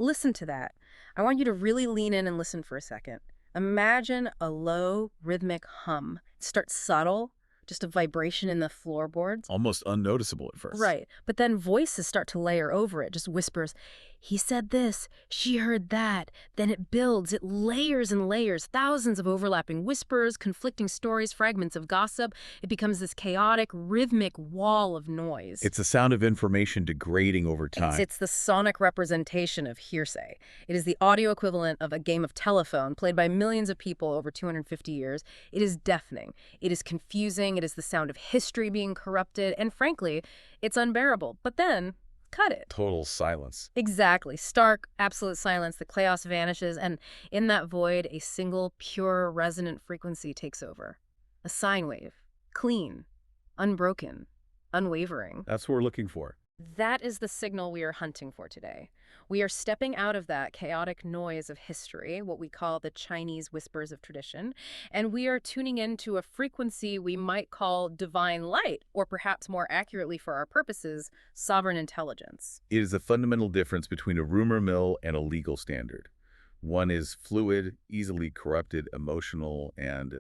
Listen to that. I want you to really lean in and listen for a second. Imagine a low, rhythmic hum. It starts subtle, just a vibration in the floorboards. Almost unnoticeable at first. Right. But then voices start to layer over it, just whispers. He said this, she heard that. Then it builds, it layers and layers, thousands of overlapping whispers, conflicting stories, fragments of gossip. It becomes this chaotic, rhythmic wall of noise. It's the sound of information degrading over time. It's the sonic representation of hearsay. It is the audio equivalent of a game of telephone played by millions of people over 250 years. It is deafening. It is confusing. It is the sound of history being corrupted. And frankly, it's unbearable. But then, cut it. Total silence. Exactly. Stark, absolute silence. The chaos vanishes. And in that void, a single, pure, resonant frequency takes over. A sine wave. Clean. Unbroken. Unwavering. That's what we're looking for. That is the signal we are hunting for today. We are stepping out of that chaotic noise of history, what we call the Chinese whispers of tradition, and we are tuning into a frequency we might call divine light, or perhaps more accurately for our purposes, sovereign intelligence. It is the fundamental difference between a rumor mill and a legal standard. One is fluid, easily corrupted, emotional, and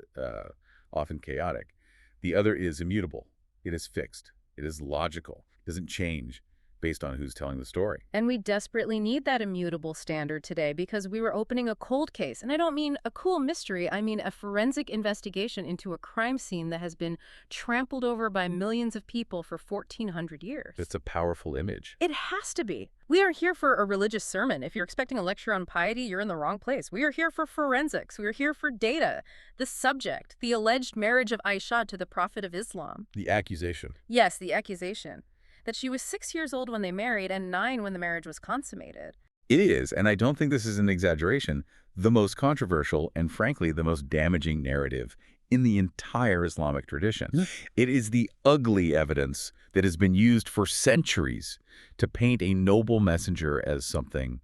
often chaotic. The other is immutable. It is fixed. It is logical. It doesn't change based on who's telling the story. And we desperately need that immutable standard today because we were opening a cold case. And I don't mean a cool mystery. I mean a forensic investigation into a crime scene that has been trampled over by millions of people for 1,400 years. It's a powerful image. It has to be. We aren't here for a religious sermon. If you're expecting a lecture on piety, you're in the wrong place. We are here for forensics. We are here for data. The subject, the alleged marriage of Aisha to the Prophet of Islam. The accusation. Yes, the accusation. That she was 6 years old when they married and 9 when the marriage was consummated. It is, and I don't think this is an exaggeration, the most controversial and frankly the most damaging narrative in the entire Islamic tradition. It is the ugly evidence that has been used for centuries to paint a noble messenger as something,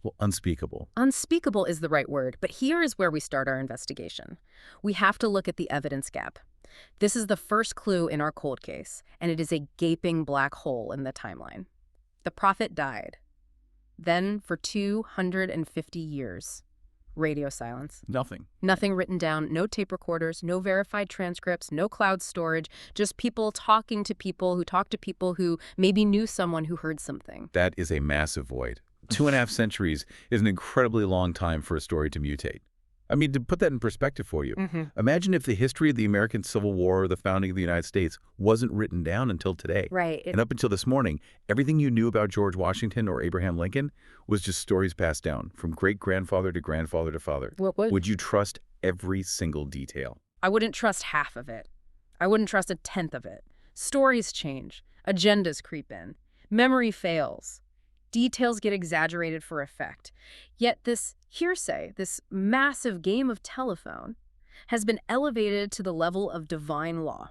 well, unspeakable. Unspeakable is the right word, but here is where we start our investigation. We have to look at the evidence gap. This is the first clue in our cold case, and it is a gaping black hole in the timeline. The prophet died. Then, for 250 years, radio silence. Nothing. Nothing written down, no tape recorders, no verified transcripts, no cloud storage, just people talking to people who talked to people who maybe knew someone who heard something. That is a massive void. 2.5 centuries is an incredibly long time for a story to mutate. I mean, to put that in perspective for you, imagine if the history of the American Civil War or the founding of the United States wasn't written down until today. Right. And up until this morning, everything you knew about George Washington or Abraham Lincoln was just stories passed down from great-grandfather to grandfather to father. Would you trust every single detail? I wouldn't trust half of it. I wouldn't trust a tenth of it. Stories change. Agendas creep in. Memory fails. Details get exaggerated for effect. Yet this hearsay, this massive game of telephone, has been elevated to the level of divine law.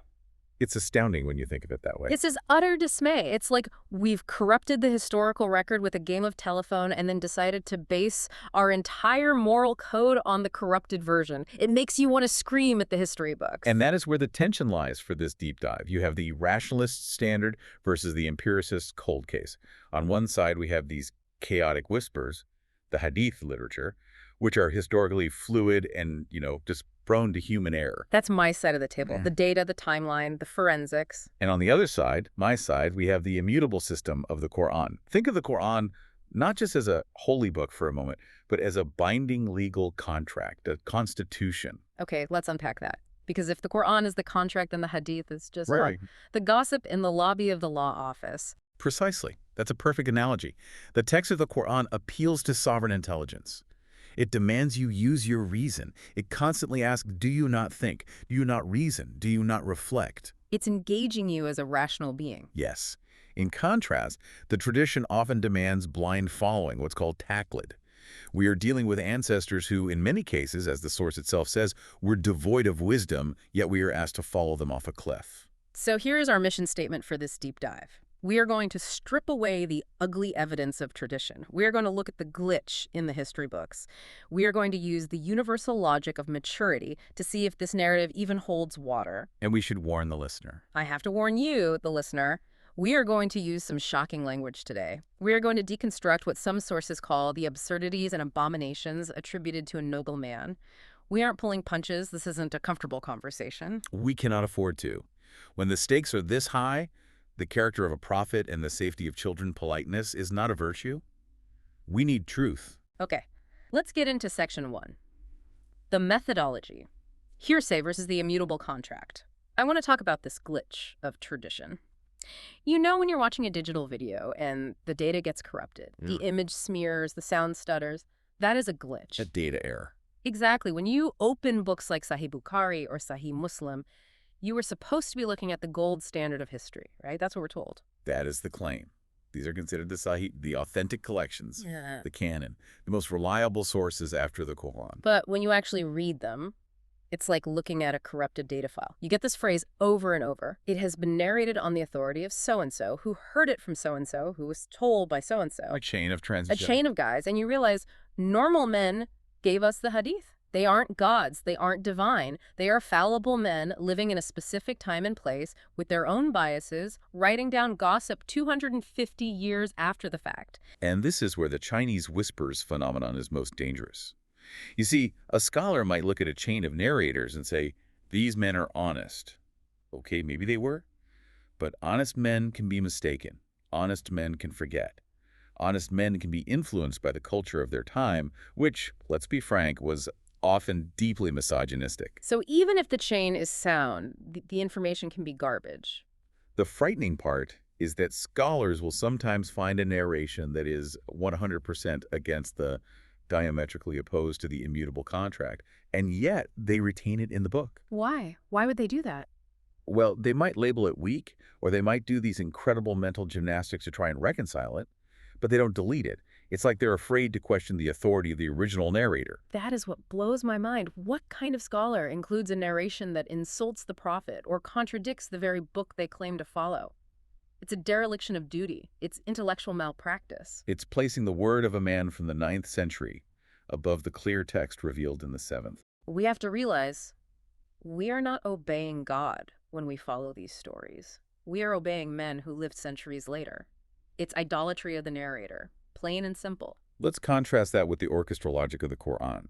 It's astounding when you think of it that way. It's this utter dismay. It's like we've corrupted the historical record with a game of telephone and then decided to base our entire moral code on the corrupted version. It makes you want to scream at the history books. And that is where the tension lies for this deep dive. You have the rationalist standard versus the empiricist cold case. On one side, we have these chaotic whispers, the Hadith literature, which are historically fluid and, just prone to human error. That's my side of the table. The data, the timeline, the forensics. And on the other side, my side, we have the immutable system of the Quran. Think of the Quran not just as a holy book for a moment, but as a binding legal contract, a constitution. Okay, let's unpack that. Because if the Quran is the contract, then the Hadith is just Right. the gossip in the lobby of the law office. Precisely. That's a perfect analogy. The text of the Quran appeals to sovereign intelligence. It demands you use your reason. It constantly asks, do you not think? Do you not reason? Do you not reflect? It's engaging you as a rational being. Yes. In contrast, the tradition often demands blind following, what's called taqlid. We are dealing with ancestors who, in many cases, as the source itself says, were devoid of wisdom, yet we are asked to follow them off a cliff. So here is our mission statement for this deep dive. We are going to strip away the ugly evidence of tradition. We are going to look at the glitch in the history books. We are going to use the universal logic of maturity to see if this narrative even holds water. And we should warn the listener. I have to warn you, the listener, We are going to use some shocking language today. We are going to deconstruct what some sources call the absurdities and abominations attributed to a noble man. We aren't pulling punches. This isn't a comfortable conversation. We cannot afford to. When the stakes are this high, the character of a prophet and the safety of children politeness is not a virtue. We need truth. Okay, let's get into section 1. The methodology. Hearsay versus the immutable contract. I want to talk about this glitch of tradition. You know when you're watching a digital video and the data gets corrupted, the image smears, the sound stutters, that is a glitch. A data error. Exactly. When you open books like Sahih Bukhari or Sahih Muslim, you were supposed to be looking at the gold standard of history, right? That's what we're told. That is the claim. These are considered the Sahih, the authentic collections, the canon, the most reliable sources after the Quran. But when you actually read them, it's like looking at a corrupted data file. You get this phrase over and over. It has been narrated on the authority of so-and-so, who heard it from so-and-so, who was told by so-and-so. A chain of transmission. A chain of guys. And you realize normal men gave us the Hadith. They aren't gods. They aren't divine. They are fallible men living in a specific time and place with their own biases, writing down gossip 250 years after the fact. And this is where the Chinese whispers phenomenon is most dangerous. You see, a scholar might look at a chain of narrators and say, these men are honest. Okay, maybe they were. But honest men can be mistaken. Honest men can forget. Honest men can be influenced by the culture of their time, which, let's be frank, was often deeply misogynistic. So even if the chain is sound, the information can be garbage. The frightening part is that scholars will sometimes find a narration that is 100% against the diametrically opposed to the immutable contract, and yet they retain it in the book. Why? Why would they do that? Well, they might label it weak, or they might do these incredible mental gymnastics to try and reconcile it, but they don't delete it. It's like they're afraid to question the authority of the original narrator. That is what blows my mind. What kind of scholar includes a narration that insults the prophet or contradicts the very book they claim to follow? It's a dereliction of duty. It's intellectual malpractice. It's placing the word of a man from the 9th century above the clear text revealed in the 7th. We have to realize we are not obeying God when we follow these stories. We are obeying men who lived centuries later. It's idolatry of the narrator, plain and simple. Let's contrast that with the orchestral logic of the Quran.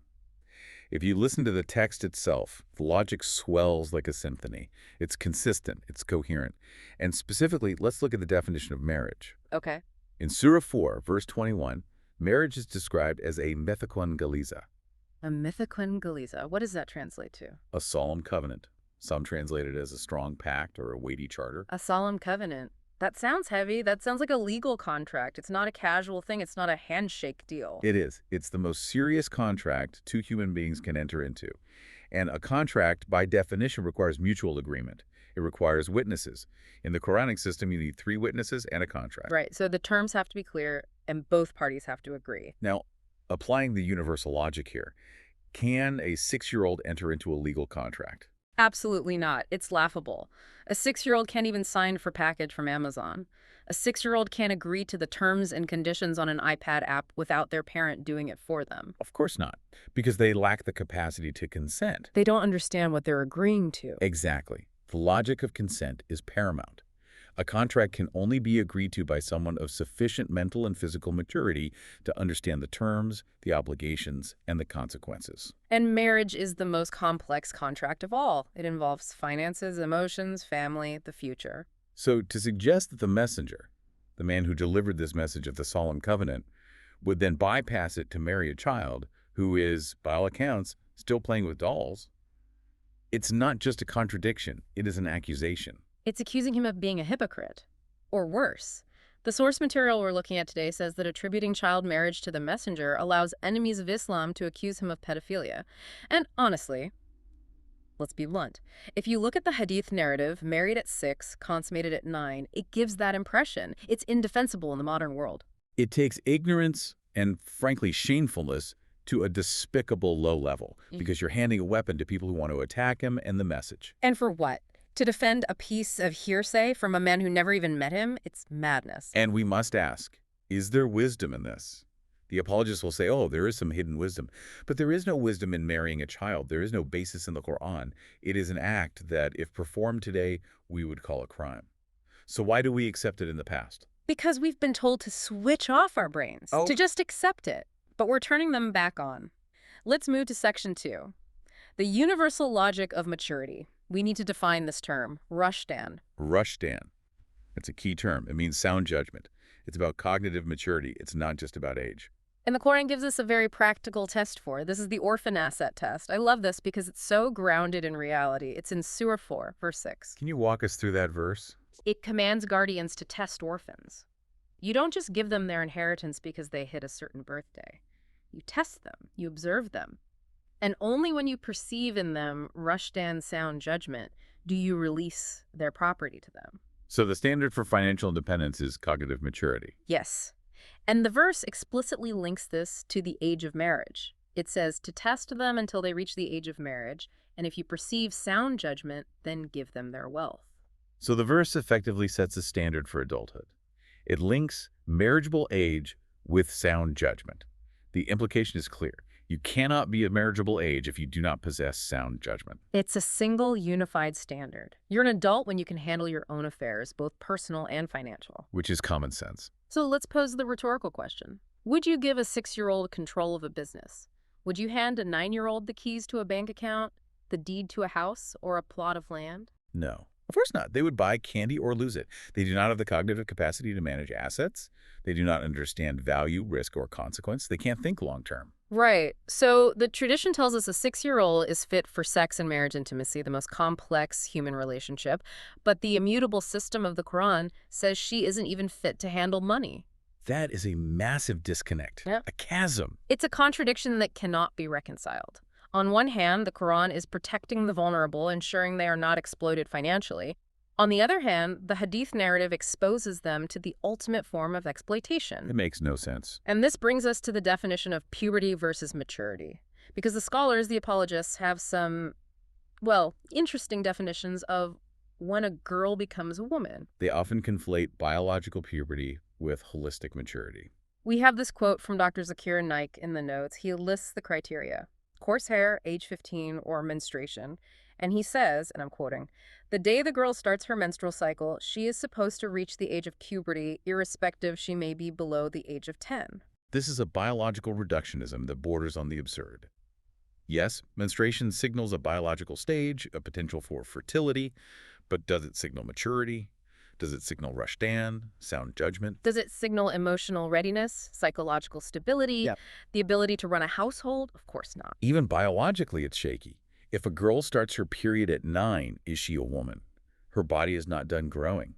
If you listen to the text itself, the logic swells like a symphony. It's consistent, it's coherent. And specifically, let's look at the definition of marriage. Okay. In Surah 4, verse 21, marriage is described as a methakon galiza. A mythicon galiza. What does that translate to? A solemn covenant. Some translate it as a strong pact or a weighty charter. A solemn covenant. That sounds heavy. That sounds like a legal contract. It's not a casual thing. It's not a handshake deal. It is. It's the most serious contract two human beings can enter into. And a contract, by definition, requires mutual agreement. It requires witnesses. In the Quranic system, you need 3 witnesses and a contract. Right. So the terms have to be clear and both parties have to agree. Now, applying the universal logic here, can a 6-year-old enter into a legal contract? Absolutely not. It's laughable. A 6-year-old can't even sign for package from Amazon. A 6-year-old can't agree to the terms and conditions on an iPad app without their parent doing it for them. Of course not, because they lack the capacity to consent. They don't understand what they're agreeing to. Exactly. The logic of consent is paramount. A contract can only be agreed to by someone of sufficient mental and physical maturity to understand the terms, the obligations, and the consequences. And marriage is the most complex contract of all. It involves finances, emotions, family, the future. So to suggest that the messenger, the man who delivered this message of the solemn covenant, would then bypass it to marry a child who is, by all accounts, still playing with dolls, it's not just a contradiction, it is an accusation. It's accusing him of being a hypocrite. Or worse. The source material we're looking at today says that attributing child marriage to the messenger allows enemies of Islam to accuse him of pedophilia. And honestly, let's be blunt, if you look at the Hadith narrative, married at 6, consummated at 9, it gives that impression. It's indefensible in the modern world. It takes ignorance and, frankly, shamefulness to a despicable low level, because you're handing a weapon to people who want to attack him and the message. And for what? To defend a piece of hearsay from a man who never even met him? It's madness. And we must ask, is there wisdom in this? The apologists will say, oh, there is some hidden wisdom. But there is no wisdom in marrying a child. There is no basis in the Quran. It is an act that, if performed today, we would call a crime. So why do we accept it in the past? Because we've been told to switch off our brains, Oh. to just accept it. But we're turning them back on. Let's move to section 2. The universal logic of maturity. We need to define this term, Rusd. Rusd. It's a key term. It means sound judgment. It's about cognitive maturity. It's not just about age. And the Quran gives us a very practical test for it. This is the orphan asset test. I love this because it's so grounded in reality. It's in Surah 4, verse 6. Can you walk us through that verse? It commands guardians to test orphans. You don't just give them their inheritance because they hit a certain birthday. You test them. You observe them. And only when you perceive in them Rusd sound judgment do you release their property to them. So the standard for financial independence is cognitive maturity. Yes. And the verse explicitly links this to the age of marriage. It says to test them until they reach the age of marriage, and if you perceive sound judgment, then give them their wealth. So the verse effectively sets a standard for adulthood. It links marriageable age with sound judgment. The implication is clear. You cannot be a marriageable age if you do not possess sound judgment. It's a single, unified standard. You're an adult when you can handle your own affairs, both personal and financial. Which is common sense. So let's pose the rhetorical question. Would you give a 6-year-old control of a business? Would you hand a 9-year-old the keys to a bank account, the deed to a house, or a plot of land? No. Of course not. They would buy candy or lose it. They do not have the cognitive capacity to manage assets. They do not understand value, risk, or consequence. They can't think long-term. Right. So the tradition tells us a 6-year-old is fit for sex and marriage intimacy, the most complex human relationship. But the immutable system of the Quran says she isn't even fit to handle money. That is a massive disconnect, Yep. a chasm. It's a contradiction that cannot be reconciled. On one hand, the Quran is protecting the vulnerable, ensuring they are not exploited financially. On the other hand, the Hadith narrative exposes them to the ultimate form of exploitation. It makes no sense. And this brings us to the definition of puberty versus maturity. Because the scholars, the apologists, have some, well, interesting definitions of when a girl becomes a woman. They often conflate biological puberty with holistic maturity. We have this quote from Dr. Zakir Naik in the notes. He lists the criteria: coarse hair, age 15, or menstruation. And he says, and I'm quoting, "The day the girl starts her menstrual cycle, she is supposed to reach the age of puberty, irrespective she may be below the age of 10. This is a biological reductionism that borders on the absurd. Yes, menstruation signals a biological stage, a potential for fertility, but does it signal maturity? Does it signal Rusd, sound judgment? Does it signal emotional readiness, psychological stability, Yep. the ability to run a household? Of course not. Even biologically, it's shaky. If a girl starts her period at 9, is she a woman? Her body is not done growing.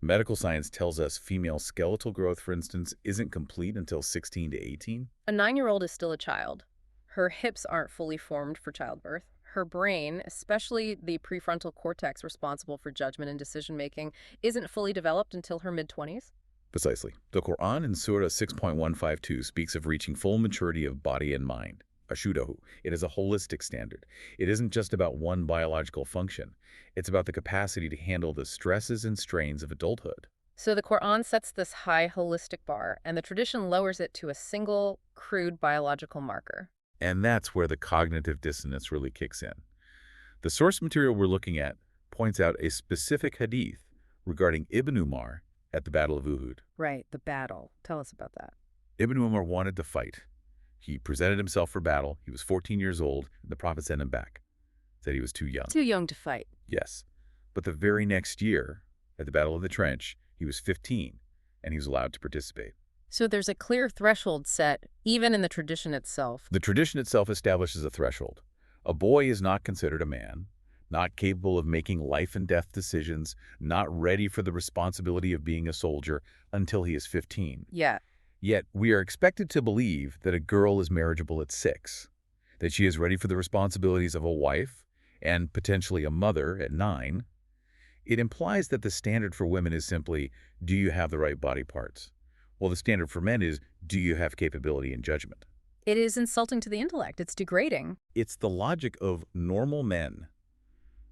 Medical science tells us female skeletal growth, for instance, isn't complete until 16 to 18. A 9-year-old is still a child. Her hips aren't fully formed for childbirth. Her brain, especially the prefrontal cortex responsible for judgment and decision-making, isn't fully developed until her mid-20s. Precisely. The Quran in Surah 6.152 speaks of reaching full maturity of body and mind. Ashudahu. It is a holistic standard. It isn't just about one biological function. It's about the capacity to handle the stresses and strains of adulthood. So the Quran sets this high holistic bar, and the tradition lowers it to a single, crude biological marker. And that's where the cognitive dissonance really kicks in. The source material we're looking at points out a specific hadith regarding Ibn Umar at the Battle of Uhud. Right, the battle. Tell us about that. Ibn Umar wanted to fight. He presented himself for battle. He was 14 years old, and the Prophet sent him back. Said he was too young. Too young to fight. Yes. But the very next year, at the Battle of the Trench, he was 15, and he was allowed to participate. So there's a clear threshold set, even in the tradition itself. The tradition itself establishes a threshold. A boy is not considered a man, not capable of making life and death decisions, not ready for the responsibility of being a soldier until he is 15. Yeah. Yet we are expected to believe that a girl is marriageable at 6, that she is ready for the responsibilities of a wife and potentially a mother at 9. It implies that the standard for women is simply, do you have the right body parts? Well, the standard for men is, do you have capability and judgment? It is insulting to the intellect. It's degrading. It's the logic of normal men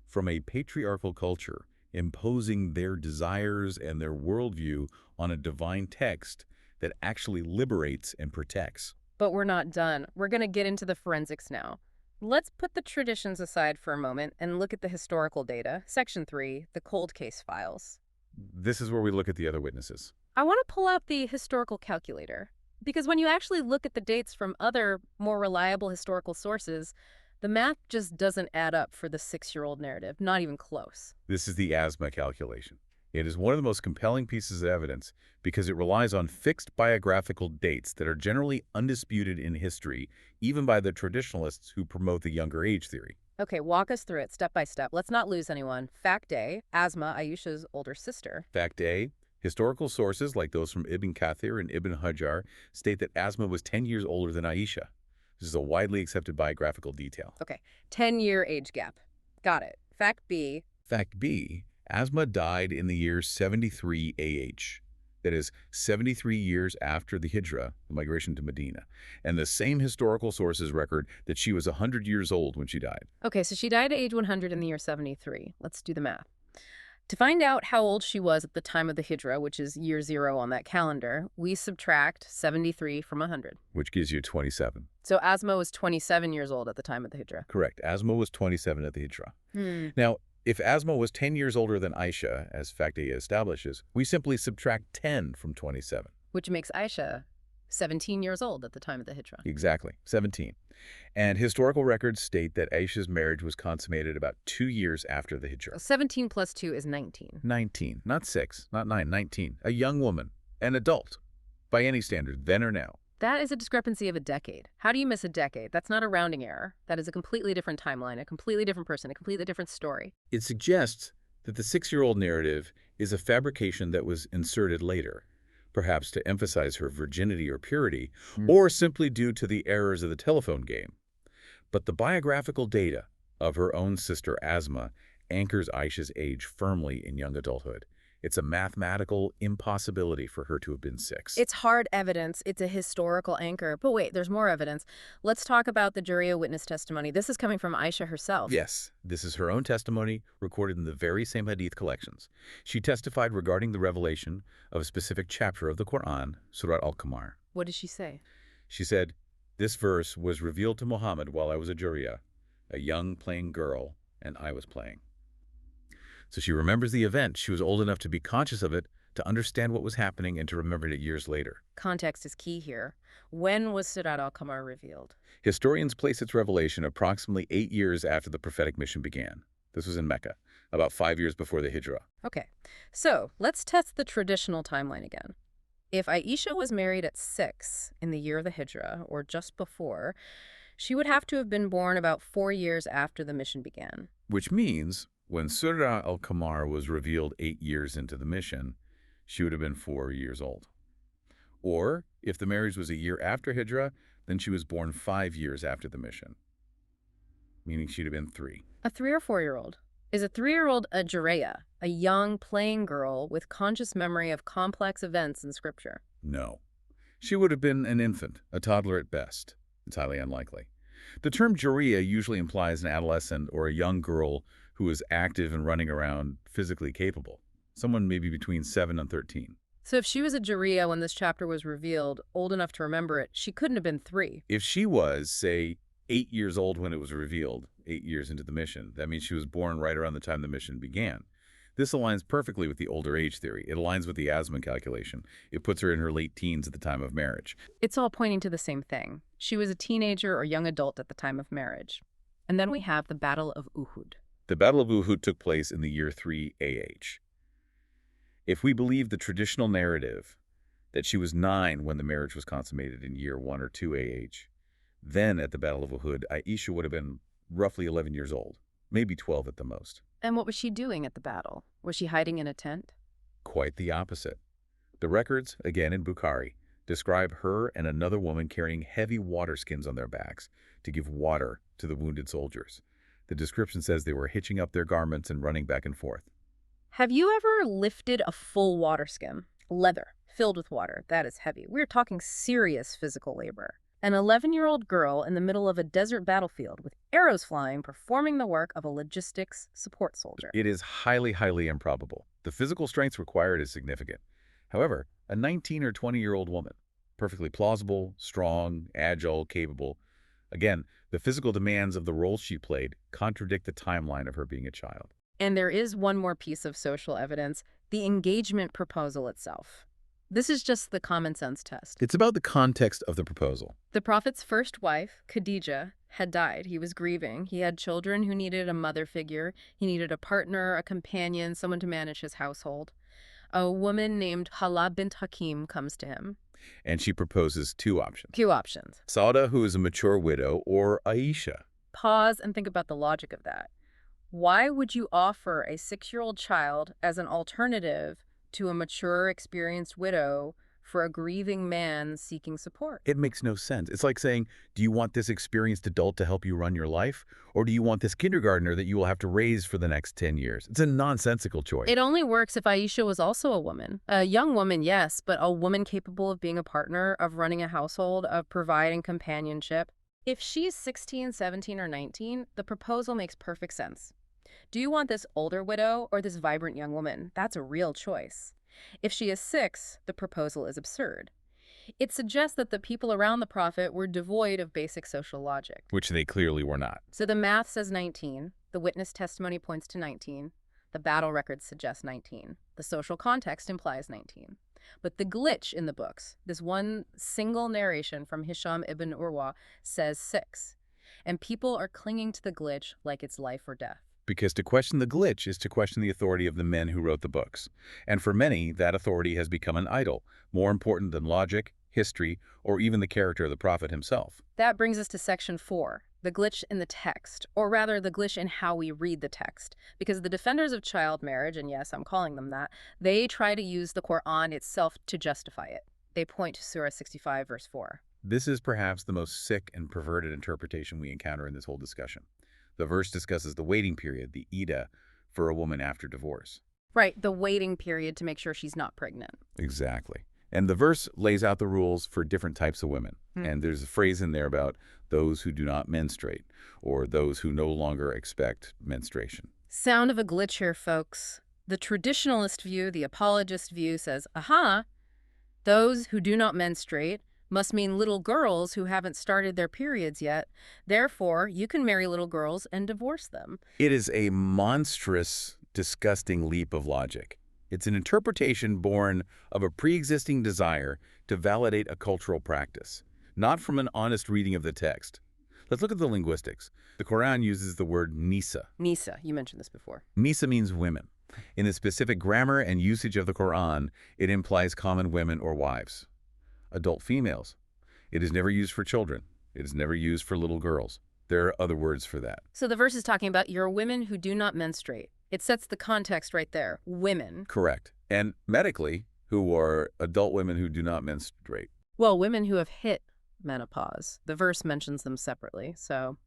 from a patriarchal culture imposing their desires and their worldview on a divine text that actually liberates and protects. But we're not done. We're going to get into the forensics now. Let's put the traditions aside for a moment and look at the historical data. Section 3, the cold case files. This is where we look at the other witnesses. I want to pull out the historical calculator, because when you actually look at the dates from other, more reliable historical sources, the math just doesn't add up for the 6-year-old narrative, not even close. This is the Asma calculation. It is one of the most compelling pieces of evidence because it relies on fixed biographical dates that are generally undisputed in history, even by the traditionalists who promote the younger age theory. Okay, walk us through it step by step. Let's not lose anyone. Fact A, Asma, Aisha's older sister. Fact A, historical sources like those from Ibn Kathir and Ibn Hajar state that Asma was 10 years older than Aisha. This is a widely accepted biographical detail. Okay, 10-year age gap. Got it. Fact B. Fact B, Asma died in the year 73 AH. That is, 73 years after the Hijra, the migration to Medina. And the same historical sources record that she was 100 years old when she died. Okay, so she died at age 100 in the year 73. Let's do the math. To find out how old she was at the time of the Hijra, which is year 0 on that calendar, we subtract 73 from 100. Which gives you 27. So Asma was 27 years old at the time of the Hijra. Correct. Asma was 27 at the Hijra. Now, if Asma was 10 years older than Aisha, as Fact A establishes, we simply subtract 10 from 27. Which makes Aisha 17 years old at the time of the Hijra. Exactly, 17. And historical records state that Aisha's marriage was consummated about 2 years after the Hijra. 17 plus 2 is 19. 19, not 6, not 9, 19. A young woman, an adult, by any standard, then or now. That is a discrepancy of a decade. How do you miss a decade? That's not a rounding error. That is a completely different timeline, a completely different person, a completely different story. It suggests that the 6-year-old narrative is a fabrication that was inserted later, perhaps to emphasize her virginity or purity, or simply due to the errors of the telephone game. But the biographical data of her own sister Asma anchors Aisha's age firmly in young adulthood. It's a mathematical impossibility for her to have been 6. It's hard evidence. It's a historical anchor. But wait, there's more evidence. Let's talk about the Jariya witness testimony. This is coming from Aisha herself. Yes, this is her own testimony recorded in the very same Hadith collections. She testified regarding the revelation of a specific chapter of the Quran, Surah Al-Qamar. What did she say? She said, "This verse was revealed to Muhammad while I was a Jariya, a young playing girl, and I was playing." So she remembers the event. She was old enough to be conscious of it, to understand what was happening, and to remember it years later. Context is key here. When was Surah Al-Qamar revealed? Historians place its revelation approximately 8 years after the prophetic mission began. This was in Mecca, about 5 years before the Hijra. Okay, so let's test the traditional timeline again. If Aisha was married at 6 in the year of the Hijra, or just before, she would have to have been born about 4 years after the mission began. Which means, when Surah Al-Qamar was revealed 8 years into the mission, she would have been 4 years old. Or, if the marriage was a year after Hijra, then she was born 5 years after the mission, meaning she'd have been 3. A 3 or 4-year-old. Is a 3-year-old a Jariya, a young, playing girl with conscious memory of complex events in Scripture? No. She would have been an infant, a toddler at best. It's highly unlikely. The term Jariya usually implies an adolescent or a young girl who is active and running around, physically capable. Someone maybe between 7 and 13. So if she was a Jariya when this chapter was revealed, old enough to remember it, she couldn't have been 3. If she was, say, 8 years old when it was revealed, 8 years into the mission, that means she was born right around the time the mission began. This aligns perfectly with the older age theory. It aligns with the Asma calculation. It puts her in her late teens at the time of marriage. It's all pointing to the same thing. She was a teenager or young adult at the time of marriage. And then we have the Battle of Uhud. The Battle of Uhud took place in the year 3 AH. If we believe the traditional narrative that she was 9 when the marriage was consummated in year 1 or 2 AH, then at the Battle of Uhud, Aisha would have been roughly 11 years old, maybe 12 at the most. And what was she doing at the battle? Was she hiding in a tent? Quite the opposite. The records, again in Bukhari, describe her and another woman carrying heavy water skins on their backs to give water to the wounded soldiers. The description says they were hitching up their garments and running back and forth. Have you ever lifted a full water skin? Leather, filled with water. That is heavy. We're talking serious physical labor. An 11-year-old girl in the middle of a desert battlefield with arrows flying, performing the work of a logistics support soldier. It is highly, highly improbable. The physical strength required is significant. However, a 19 or 20-year-old woman, perfectly plausible, strong, agile, capable. Again, the physical demands of the role she played contradict the timeline of her being a child. And there is one more piece of social evidence. The engagement proposal itself. This is just the common sense test. It's about the context of the proposal. The Prophet's first wife, Khadijah, had died. He was grieving. He had children who needed a mother figure. He needed a partner, a companion, someone to manage his household. A woman named Hala bint Hakim comes to him. And she proposes two options. Few options. Sauda, who is a mature widow, or Aisha. Pause and think about the logic of that. Why would you offer a 6-year-old child as an alternative to a mature, experienced widow for a grieving man seeking support? It makes no sense. It's like saying, do you want this experienced adult to help you run your life? Or do you want this kindergartner that you will have to raise for the next 10 years? It's a nonsensical choice. It only works if Aisha was also a woman. A young woman, yes, but a woman capable of being a partner, of running a household, of providing companionship. If she's 16, 17, or 19, the proposal makes perfect sense. Do you want this older widow or this vibrant young woman? That's a real choice. If she is 6, the proposal is absurd. It suggests that the people around the Prophet were devoid of basic social logic. Which they clearly were not. So the math says 19, the witness testimony points to 19, the battle records suggest 19, the social context implies 19. But the glitch in the books, this one single narration from Hisham ibn Urwa, says 6. And people are clinging to the glitch like it's life or death. Because to question the glitch is to question the authority of the men who wrote the books. And for many, that authority has become an idol, more important than logic, history, or even the character of the Prophet himself. That brings us to section 4, the glitch in the text, or rather the glitch in how we read the text. Because the defenders of child marriage, and yes, I'm calling them that, they try to use the Quran itself to justify it. They point to Surah 65, verse 4. This is perhaps the most sick and perverted interpretation we encounter in this whole discussion. The verse discusses the waiting period, the iddah, for a woman after divorce. Right, the waiting period to make sure she's not pregnant. Exactly. And the verse lays out the rules for different types of women. And there's a phrase in there about those who do not menstruate, or those who no longer expect menstruation. Sound of a glitch here, folks. The traditionalist view, the apologist view, says, aha, those who do not menstruate must mean little girls who haven't started their periods yet. Therefore, you can marry little girls and divorce them. It is a monstrous, disgusting leap of logic. It's an interpretation born of a pre-existing desire to validate a cultural practice, not from an honest reading of the text. Let's look at the linguistics. The Quran uses the word nisa. Nisa, you mentioned this before. Nisa means women. In the specific grammar and usage of the Quran, it implies common women or wives. Adult females. It is never used for children. It is never used for little girls. There are other words for that. So the verse is talking about your women who do not menstruate. It sets the context right there. Women. Correct. And medically, who are adult women who do not menstruate. Well, women who have hit menopause. The verse mentions them separately. So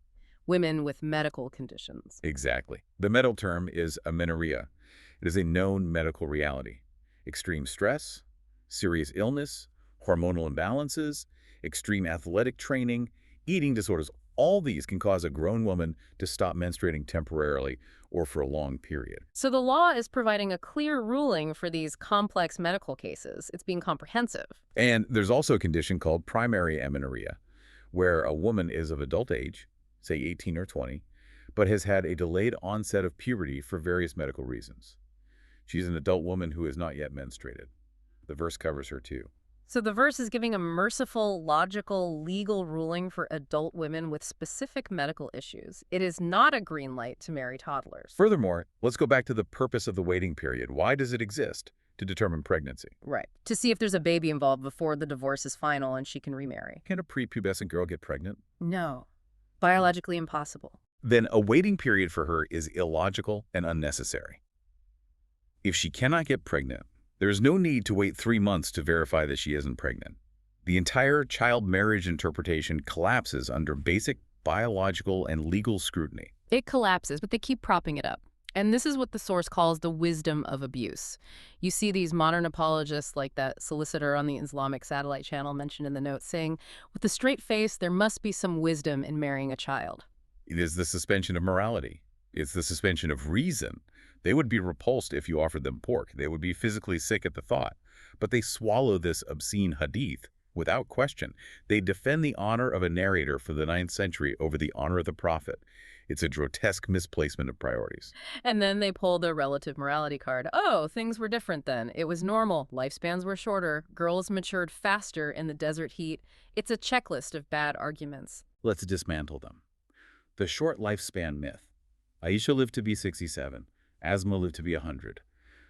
women with medical conditions. Exactly. The medical term is amenorrhea. It is a known medical reality. Extreme stress, serious illness, hormonal imbalances, extreme athletic training, eating disorders, all these can cause a grown woman to stop menstruating temporarily or for a long period. So the law is providing a clear ruling for these complex medical cases. It's being comprehensive. And there's also a condition called primary amenorrhea, where a woman is of adult age, say 18 or 20, but has had a delayed onset of puberty for various medical reasons. She's an adult woman who has not yet menstruated. The verse covers her too. So the verse is giving a merciful, logical, legal ruling for adult women with specific medical issues. It is not a green light to marry toddlers. Furthermore, let's go back to the purpose of the waiting period. Why does it exist? To determine pregnancy. Right. To see if there's a baby involved before the divorce is final and she can remarry. Can a prepubescent girl get pregnant? No. Biologically impossible. Then a waiting period for her is illogical and unnecessary. If she cannot get pregnant, there is no need to wait 3 months to verify that she isn't pregnant. The entire child marriage interpretation collapses under basic biological and legal scrutiny. It collapses, but they keep propping it up. And this is what the source calls the wisdom of abuse. You see these modern apologists like that solicitor on the Islamic satellite channel mentioned in the notes saying, with a straight face, there must be some wisdom in marrying a child. It is the suspension of morality. It's the suspension of reason. They would be repulsed if you offered them pork. They would be physically sick at the thought. But they swallow this obscene hadith without question. They defend the honor of a narrator for the 9th century over the honor of the Prophet. It's a grotesque misplacement of priorities. And then they pull the relative morality card. Oh, things were different then. It was normal. Lifespans were shorter. Girls matured faster in the desert heat. It's a checklist of bad arguments. Let's dismantle them. The short lifespan myth. Aisha lived to be 67. Asma lived to be 100.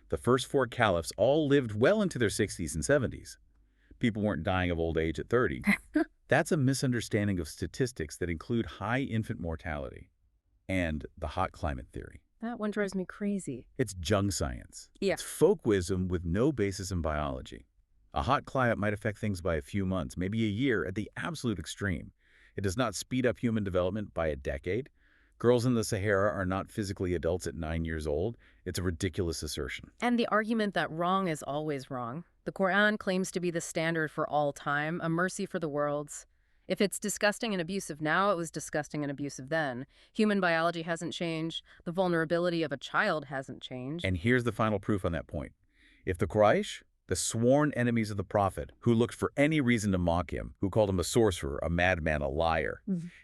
The first four caliphs all lived well into their 60s and 70s. People weren't dying of old age at 30. That's a misunderstanding of statistics that include high infant mortality and the hot climate theory. That one drives me crazy. It's junk science. Yeah. It's folk wisdom with no basis in biology. A hot climate might affect things by a few months, maybe a year at the absolute extreme. It does not speed up human development by a decade. Girls in the Sahara are not physically adults at 9 years old. It's a ridiculous assertion. And the argument that wrong is always wrong. The Quran claims to be the standard for all time, a mercy for the worlds. If it's disgusting and abusive now, it was disgusting and abusive then. Human biology hasn't changed. The vulnerability of a child hasn't changed. And here's the final proof on that point. If the Quraysh, the sworn enemies of the Prophet, who looked for any reason to mock him, who called him a sorcerer, a madman, a liar,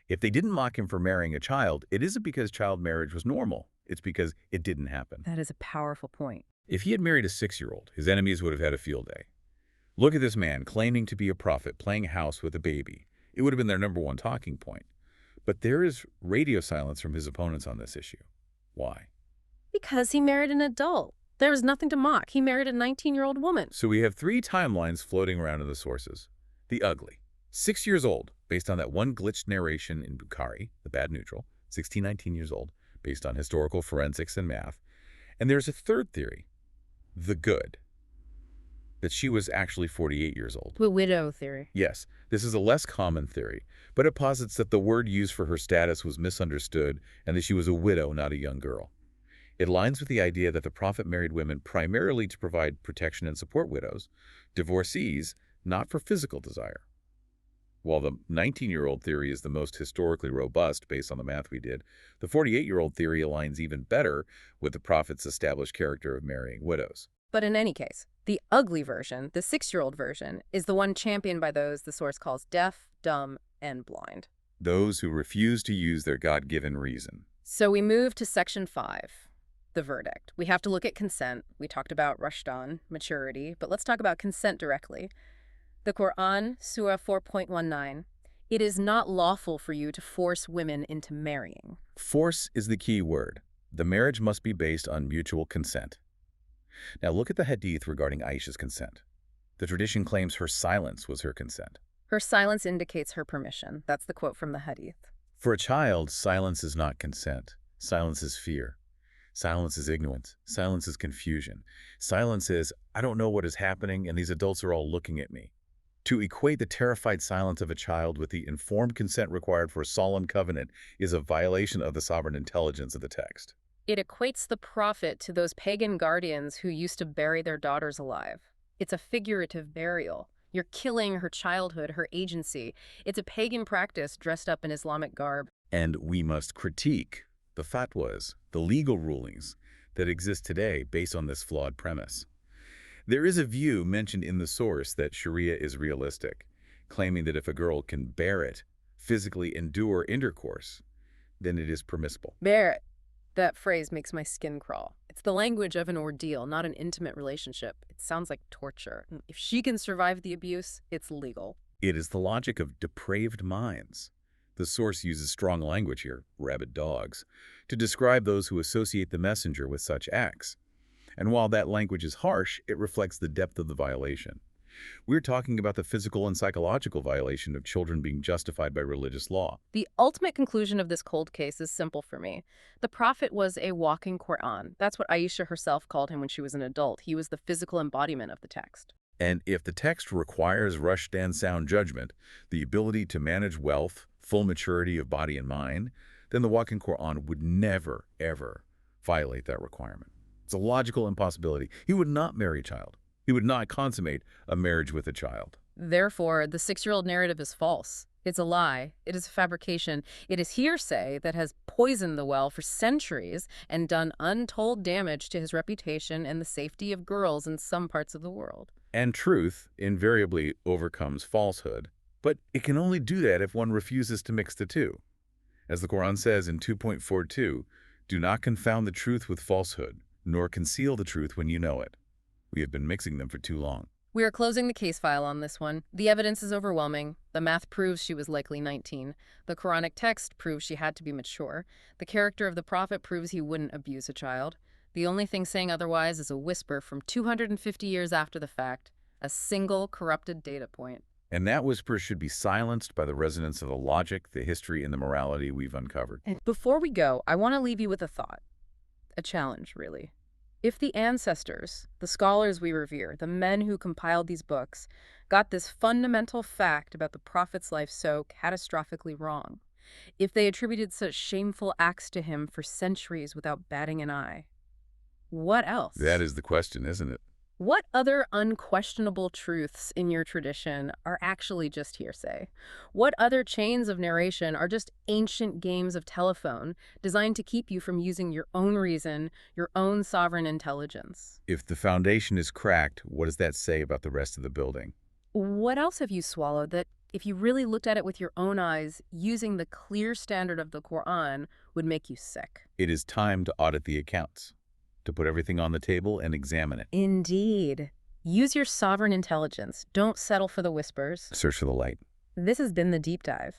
if they didn't mock him for marrying a child, it isn't because child marriage was normal. It's because it didn't happen. That is a powerful point. If he had married a 6-year-old, his enemies would have had a field day. Look at this man claiming to be a prophet, playing house with a baby. It would have been their #1 talking point. But there is radio silence from his opponents on this issue. Why? Because he married an adult. There was nothing to mock. He married a 19-year-old woman. So we have 3 timelines floating around in the sources. The ugly. 6 years old, based on that one glitched narration in Bukhari, the bad neutral. 16, 19 years old, based on historical forensics and math. And there's a third theory. The good. That she was actually 48 years old. The widow theory. Yes, this is a less common theory, but it posits that the word used for her status was misunderstood and that she was a widow, not a young girl. It aligns with the idea that the Prophet married women primarily to provide protection and support widows, divorcees, not for physical desire. While the 19-year-old theory is the most historically robust based on the math we did, the 48-year-old theory aligns even better with the Prophet's established character of marrying widows. But in any case, the ugly version, the 6-year-old version, is the one championed by those the source calls deaf, dumb, and blind. Those who refuse to use their God-given reason. So we move to Section 5, the verdict. We have to look at consent. We talked about Rusd, maturity, but let's talk about consent directly. The Quran, Surah 4.19, it is not lawful for you to force women into marrying. Force is the key word. The marriage must be based on mutual consent. Now look at the Hadith regarding Aisha's consent. The tradition claims her silence was her consent. Her silence indicates her permission. That's the quote from the Hadith. For a child, silence is not consent. Silence is fear. Silence is ignorance. Silence is confusion. Silence is, I don't know what is happening and these adults are all looking at me. To equate the terrified silence of a child with the informed consent required for a solemn covenant is a violation of the sovereign intelligence of the text. It equates the prophet to those pagan guardians who used to bury their daughters alive. It's a figurative burial. You're killing her childhood, her agency. It's a pagan practice dressed up in Islamic garb. And we must critique the fatwas, the legal rulings that exist today based on this flawed premise. There is a view mentioned in the source that Sharia is realistic, claiming that if a girl can bear it, physically endure intercourse, then it is permissible. Bear it. That phrase makes my skin crawl. It's the language of an ordeal, not an intimate relationship. It sounds like torture. If she can survive the abuse, it's legal. It is the logic of depraved minds. The source uses strong language here, rabid dogs, to describe those who associate the messenger with such acts. And while that language is harsh, it reflects the depth of the violation. We're talking about the physical and psychological violation of children being justified by religious law. The ultimate conclusion of this cold case is simple for me. The prophet was a walking Quran. That's what Aisha herself called him when she was an adult. He was the physical embodiment of the text. And if the text requires Rusd and sound judgment, the ability to manage wealth, full maturity of body and mind, then the walking Quran would never, ever violate that requirement. It's a logical impossibility. He would not marry a child. He would not consummate a marriage with a child. Therefore, the 6-year-old narrative is false. It's a lie. It is a fabrication. It is hearsay that has poisoned the well for centuries and done untold damage to his reputation and the safety of girls in some parts of the world. And truth invariably overcomes falsehood, but it can only do that if one refuses to mix the two. As the Quran says in 2.42, do not confound the truth with falsehood, nor conceal the truth when you know it. We have been mixing them for too long. We are closing the case file on this one. The evidence is overwhelming. The math proves she was likely 19. The Quranic text proves she had to be mature. The character of the prophet proves he wouldn't abuse a child. The only thing saying otherwise is a whisper from 250 years after the fact, a single corrupted data point. And that whisper should be silenced by the resonance of the logic, the history, and the morality we've uncovered. And before we go, I want to leave you with a thought. A challenge, really. If the ancestors, the scholars we revere, the men who compiled these books, got this fundamental fact about the prophet's life so catastrophically wrong, if they attributed such shameful acts to him for centuries without batting an eye, what else? That is the question, isn't it? What other unquestionable truths in your tradition are actually just hearsay? What other chains of narration are just ancient games of telephone designed to keep you from using your own reason, your own sovereign intelligence? If the foundation is cracked, what does that say about the rest of the building? What else have you swallowed that, if you really looked at it with your own eyes, using the clear standard of the Quran, would make you sick? It is time to audit the accounts, to put everything on the table and examine it. Indeed. Use your sovereign intelligence. Don't settle for the whispers. Search for the light. This has been The Deep Dive.